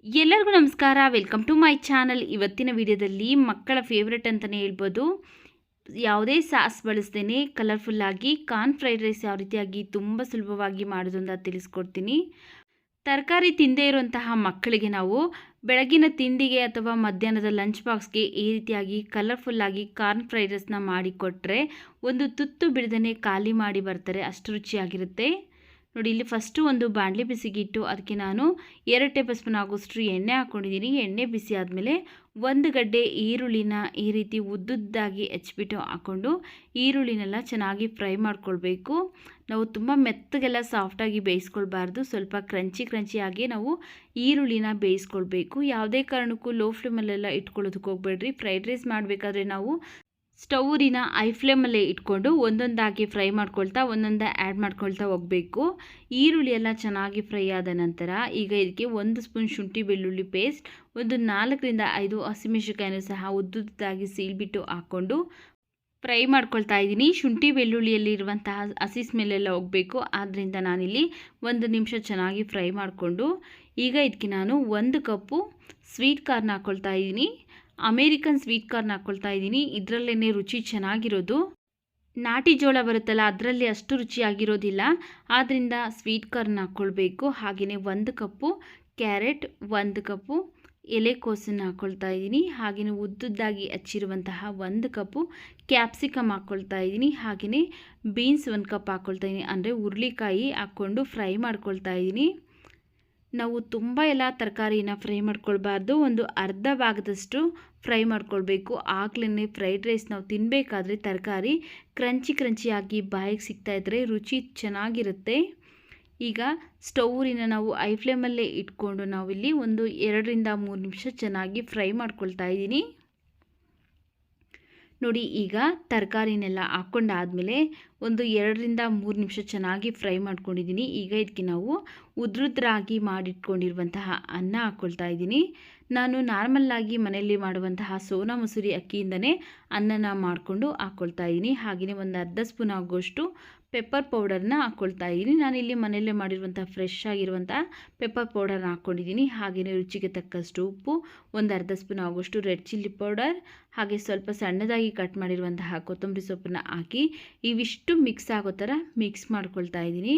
ಎಲ್ಲರಿಗೂ ನಮಸ್ಕಾರ. Welcome to my channel. ಇವತ್ತಿನ ವಿಡಿಯೋದಲ್ಲಿ ಮಕ್ಕಳ ಫೇವ್ರೆಟ್ ಅಂತಲೇ ಹೇಳ್ಬೋದು, ಯಾವುದೇ ಸಾಸ್ ಬಳಸ್ದೇ ಕಲರ್ಫುಲ್ಲಾಗಿ ಕಾರ್ನ್ ಫ್ರೈಡ್ ರೈಸ್ ಯಾವ ರೀತಿಯಾಗಿ ತುಂಬ ಸುಲಭವಾಗಿ ಮಾಡೋದು ಅಂತ ತಿಳಿಸ್ಕೊಡ್ತೀನಿ. ತರಕಾರಿ ತಿಂದೇ ಇರುವಂತಹ ಮಕ್ಕಳಿಗೆ ನಾವು ಬೆಳಗಿನ ತಿಂಡಿಗೆ ಅಥವಾ ಮಧ್ಯಾಹ್ನದ ಲಂಚ್ ಬಾಕ್ಸ್ಗೆ ಈ ರೀತಿಯಾಗಿ ಕಲರ್ಫುಲ್ಲಾಗಿ ಕಾರ್ನ್ ಫ್ರೈಡ್ ರೈಸ್ನ ಮಾಡಿಕೊಟ್ರೆ ಒಂದು ತುತ್ತು ಬಿಡದೇ ಖಾಲಿ ಮಾಡಿ ಬರ್ತಾರೆ, ಅಷ್ಟು ರುಚಿಯಾಗಿರುತ್ತೆ. ನೋಡಿ, ಇಲ್ಲಿ ಫಸ್ಟು ಒಂದು ಬಾಣಲಿ ಬಿಸಿಗಿಟ್ಟು ಅದಕ್ಕೆ ನಾನು 2 ಟೇಬಲ್ ಸ್ಪೂನ್ ಆಗೋಷ್ಟು ಎಣ್ಣೆ ಹಾಕ್ಕೊಂಡಿದ್ದೀನಿ. ಎಣ್ಣೆ ಬಿಸಿ ಆದಮೇಲೆ ಒಂದು ಗಡ್ಡೆ ಈರುಳ್ಳಿನ ಈ ರೀತಿ ಉದ್ದುದ್ದಾಗಿ ಹೆಚ್ಚಿಬಿಟ್ಟು ಹಾಕ್ಕೊಂಡು ಈರುಳ್ಳಿನೆಲ್ಲ ಚೆನ್ನಾಗಿ ಫ್ರೈ ಮಾಡ್ಕೊಳ್ಬೇಕು. ನಾವು ತುಂಬ ಮೆತ್ತಗೆಲ್ಲ ಸಾಫ್ಟಾಗಿ ಬೇಯಿಸ್ಕೊಳ್ಬಾರ್ದು, ಸ್ವಲ್ಪ ಕ್ರಂಚಿಯಾಗಿ ನಾವು ಈರುಳ್ಳಿನ ಬೇಯಿಸ್ಕೊಳ್ಬೇಕು. ಯಾವುದೇ ಕಾರಣಕ್ಕೂ ಲೋ ಫ್ಲೇಮಲ್ಲೆಲ್ಲ ಇಟ್ಕೊಳ್ಳೋದಕ್ಕೆ ಹೋಗಬೇಡ್ರಿ. ಫ್ರೈಡ್ ರೈಸ್ ಮಾಡಬೇಕಾದ್ರೆ ನಾವು ಸ್ಟೌರಿನ ಐ ಫ್ಲೇಮಲ್ಲೇ ಇಟ್ಕೊಂಡು ಒಂದೊಂದಾಗಿ ಫ್ರೈ ಮಾಡ್ಕೊಳ್ತಾ ಒಂದೊಂದೇ ಆ್ಯಡ್ ಮಾಡ್ಕೊಳ್ತಾ ಹೋಗಬೇಕು. ಈರುಳ್ಳಿ ಎಲ್ಲ ಚೆನ್ನಾಗಿ ಫ್ರೈ ಆದ ನಂತರ ಈಗ ಇದಕ್ಕೆ 1 ಸ್ಪೂನ್ ಶುಂಠಿ ಬೆಳ್ಳುಳ್ಳಿ ಪೇಸ್ಟ್, ಒಂದು 4 ರಿಂದ 5 ಹಸಿಮೆಣಸಿನಕಾಯಿನೂ ಸಹ ಉದ್ದುದ್ದಾಗಿ ಸೀಳ್ಬಿಟ್ಟು ಹಾಕ್ಕೊಂಡು ಫ್ರೈ ಮಾಡ್ಕೊಳ್ತಾ ಇದ್ದೀನಿ. ಶುಂಠಿ ಬೆಳ್ಳುಳ್ಳಿಯಲ್ಲಿರುವಂತಹ ಹಸಿ ಸ್ಮೆಲ್ಲೆಲ್ಲ ಹೋಗಬೇಕು, ಆದ್ದರಿಂದ ನಾನಿಲ್ಲಿ 1 ನಿಮಿಷ ಚೆನ್ನಾಗಿ ಫ್ರೈ ಮಾಡಿಕೊಂಡು ಈಗ ಇದಕ್ಕೆ ನಾನು 1 ಕಪ್ಪು ಸ್ವೀಟ್ ಕಾರ್ನ್ ಹಾಕ್ಕೊಳ್ತಾ ಇದ್ದೀನಿ. ಅಮೇರಿಕನ್ ಸ್ವೀಟ್ ಕಾರ್ನ್ ಹಾಕ್ಕೊಳ್ತಾ ಇದ್ದೀನಿ. ಇದರಲ್ಲೇ ರುಚಿ ಚೆನ್ನಾಗಿರೋದು. ನಾಟಿ ಜೋಳ ಬರುತ್ತಲ್ಲ, ಅದರಲ್ಲಿ ಅಷ್ಟು ರುಚಿಯಾಗಿರೋದಿಲ್ಲ, ಆದ್ದರಿಂದ ಸ್ವೀಟ್ ಕಾರ್ನ್ ಹಾಕ್ಕೊಳ್ಬೇಕು. ಹಾಗೆಯೇ 1 ಕಪ್ಪು ಕ್ಯಾರೆಟ್, 1 ಕಪ್ಪು ಎಲೆಕೋಸನ್ನು ಹಾಕ್ಕೊಳ್ತಾ ಇದ್ದೀನಿ. ಹಾಗೆಯೇ ಉದ್ದುದ್ದಾಗಿ ಹಚ್ಚಿರುವಂತಹ 1 ಕಪ್ಪು ಕ್ಯಾಪ್ಸಿಕಮ್ ಹಾಕ್ಕೊಳ್ತಾ ಇದ್ದೀನಿ. ಹಾಗೆಯೇ ಬೀನ್ಸ್ 1 ಕಪ್ ಹಾಕ್ಕೊಳ್ತಾ ಇದ್ದೀನಿ, ಅಂದರೆ ಹುರುಳಿಕಾಯಿ ಹಾಕ್ಕೊಂಡು ಫ್ರೈ ಮಾಡ್ಕೊಳ್ತಾ ಇದ್ದೀನಿ. ನಾವು ತುಂಬ ಎಲ್ಲ ತರಕಾರಿನ ಫ್ರೈ ಮಾಡ್ಕೊಳ್ಬಾರ್ದು, ಒಂದು ಅರ್ಧ ಭಾಗದಷ್ಟು ಫ್ರೈ ಮಾಡ್ಕೊಳ್ಬೇಕು. ಆಗಲೇ ಫ್ರೈಡ್ ರೈಸ್ ನಾವು ತಿನ್ನಬೇಕಾದ್ರೆ ತರಕಾರಿ ಕ್ರಂಚಿಯಾಗಿ ಬಾಯಿಗೆ ಸಿಗ್ತಾಯಿದ್ರೆ ರುಚಿ ಚೆನ್ನಾಗಿರುತ್ತೆ. ಈಗ ಸ್ಟೌರಿನ ನಾವು ಐ ಫ್ಲೇಮಲ್ಲೇ ಇಟ್ಕೊಂಡು ನಾವಿಲ್ಲಿ ಒಂದು 2 ರಿಂದ 3 ನಿಮಿಷ ಚೆನ್ನಾಗಿ ಫ್ರೈ ಮಾಡ್ಕೊಳ್ತಾ ಇದ್ದೀನಿ. ನೋಡಿ, ಈಗ ತರಕಾರಿನೆಲ್ಲ ಹಾಕ್ಕೊಂಡಾದಮೇಲೆ ಒಂದು 2 ರಿಂದ 3 ನಿಮಿಷ ಚೆನ್ನಾಗಿ ಫ್ರೈ ಮಾಡ್ಕೊಂಡಿದ್ದೀನಿ. ಈಗ ಇದಕ್ಕೆ ನಾವು ಉದ್ರುದ್ರಾಗಿ ಮಾಡಿಟ್ಕೊಂಡಿರುವಂತಹ ಅನ್ನ ಹಾಕ್ಕೊಳ್ತಾ ಇದ್ದೀನಿ. ನಾನು ನಾರ್ಮಲ್ಲಾಗಿ ಮನೆಯಲ್ಲಿ ಮಾಡುವಂತಹ ಸೋನಾ ಮಸೂರಿ ಅಕ್ಕಿಯಿಂದನೇ ಅನ್ನನ ಮಾಡಿಕೊಂಡು ಹಾಕ್ಕೊಳ್ತಾ ಇದ್ದೀನಿ. ಹಾಗೆಯೇ ಒಂದು ಅರ್ಧ ಸ್ಪೂನ್ ಆಗೋಷ್ಟು ಪೆಪ್ಪರ್ ಪೌಡರ್ನ ಹಾಕ್ಕೊಳ್ತಾ ಇದ್ದೀನಿ. ನಾನಿಲ್ಲಿ ಮನೆಯಲ್ಲೇ ಮಾಡಿರುವಂಥ ಫ್ರೆಶ್ ಆಗಿರುವಂಥ ಪೆಪ್ಪರ್ ಪೌಡರ್ನ ಹಾಕ್ಕೊಂಡಿದ್ದೀನಿ. ಹಾಗೆಯೇ ರುಚಿಗೆ ತಕ್ಕಷ್ಟು ಉಪ್ಪು, ಒಂದು ಅರ್ಧ ಸ್ಪೂನ್ ಆಗೋಷ್ಟು ರೆಡ್ ಚಿಲ್ಲಿ ಪೌಡರ್, ಹಾಗೆ ಸ್ವಲ್ಪ ಸಣ್ಣದಾಗಿ ಕಟ್ ಮಾಡಿರುವಂತಹ ಕೊತ್ತಂಬರಿ ಸೊಪ್ಪನ್ನು ಹಾಕಿ ಇವಿಷ್ಟು ಮಿಕ್ಸ್ ಆಗೋ ಥರ ಮಿಕ್ಸ್ ಮಾಡ್ಕೊಳ್ತಾ ಇದ್ದೀನಿ.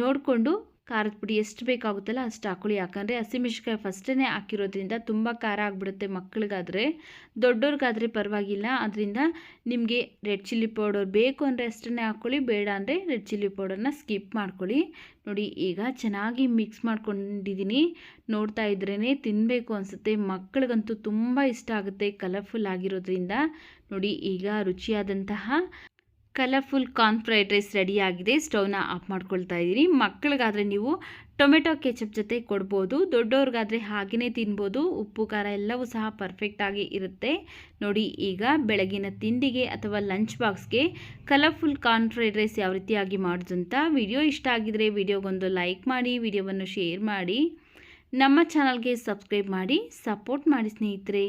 ನೋಡಿಕೊಂಡು ಖಾರದ ಪುಡಿ ಎಷ್ಟು ಬೇಕಾಗುತ್ತಲ್ಲ ಅಷ್ಟು ಹಾಕ್ಕೊಳ್ಳಿ. ಯಾಕಂದರೆ ಹಸಿಮೆಣಸಿನ್ಕಾಯಿ ಫಸ್ಟೇ ಹಾಕಿರೋದ್ರಿಂದ ತುಂಬ ಖಾರ ಆಗಿಬಿಡುತ್ತೆ ಮಕ್ಕಳಿಗಾದರೆ. ದೊಡ್ಡವ್ರಿಗಾದರೆ ಪರವಾಗಿಲ್ಲ, ಅದರಿಂದ ನಿಮಗೆ ರೆಡ್ ಚಿಲ್ಲಿ ಪೌಡರ್ ಬೇಕು ಅಂದರೆ ಅಷ್ಟನ್ನೇ ಹಾಕ್ಕೊಳ್ಳಿ, ಬೇಡ ಅಂದರೆ ರೆಡ್ ಚಿಲ್ಲಿ ಪೌಡರ್ನ ಸ್ಕಿಪ್ ಮಾಡ್ಕೊಳ್ಳಿ. ನೋಡಿ, ಈಗ ಚೆನ್ನಾಗಿ ಮಿಕ್ಸ್ ಮಾಡ್ಕೊಂಡಿದ್ದೀನಿ. ನೋಡ್ತಾ ಇದ್ರೇ ತಿನ್ನಬೇಕು ಅನಿಸುತ್ತೆ. ಮಕ್ಕಳಿಗಂತೂ ತುಂಬ ಇಷ್ಟ ಆಗುತ್ತೆ ಕಲರ್ಫುಲ್ ಆಗಿರೋದ್ರಿಂದ. ನೋಡಿ, ಈಗ ರುಚಿಯಾದಂತಹ ಕಲರ್ಫುಲ್ ಕಾರ್ನ್ ಫ್ರೈಡ್ ರೈಸ್ ರೆಡಿಯಾಗಿದೆ. ಸ್ಟವ್ನ ಆಫ್ ಮಾಡ್ಕೊಳ್ತಾ ಇದ್ದೀನಿ. ಮಕ್ಕಳಿಗಾದರೆ ನೀವು ಟೊಮೆಟೊ ಕೆಚಪ್ ಜೊತೆ ಕೊಡ್ಬೋದು, ದೊಡ್ಡವ್ರಿಗಾದರೆ ಹಾಗೆಯೇ ತಿನ್ಬೋದು. ಉಪ್ಪು ಖಾರ ಎಲ್ಲವೂ ಸಹ ಪರ್ಫೆಕ್ಟಾಗಿ ಇರುತ್ತೆ. ನೋಡಿ, ಈಗ ಬೆಳಗಿನ ತಿಂಡಿಗೆ ಅಥವಾ ಲಂಚ್ ಬಾಕ್ಸ್ಗೆ ಕಲರ್ಫುಲ್ ಕಾರ್ನ್ ಫ್ರೈಡ್ ರೈಸ್ ಯಾವ ರೀತಿಯಾಗಿ ಮಾಡೋದು ಅಂತ. ವಿಡಿಯೋ ಇಷ್ಟ ಆಗಿದರೆ ವಿಡಿಯೋಗೊಂದು ಲೈಕ್ ಮಾಡಿ, ವಿಡಿಯೋವನ್ನು ಶೇರ್ ಮಾಡಿ, ನಮ್ಮ ಚಾನಲ್ಗೆ ಸಬ್ಸ್ಕ್ರೈಬ್ ಮಾಡಿ ಸಪೋರ್ಟ್ ಮಾಡಿ ಸ್ನೇಹಿತರೆ.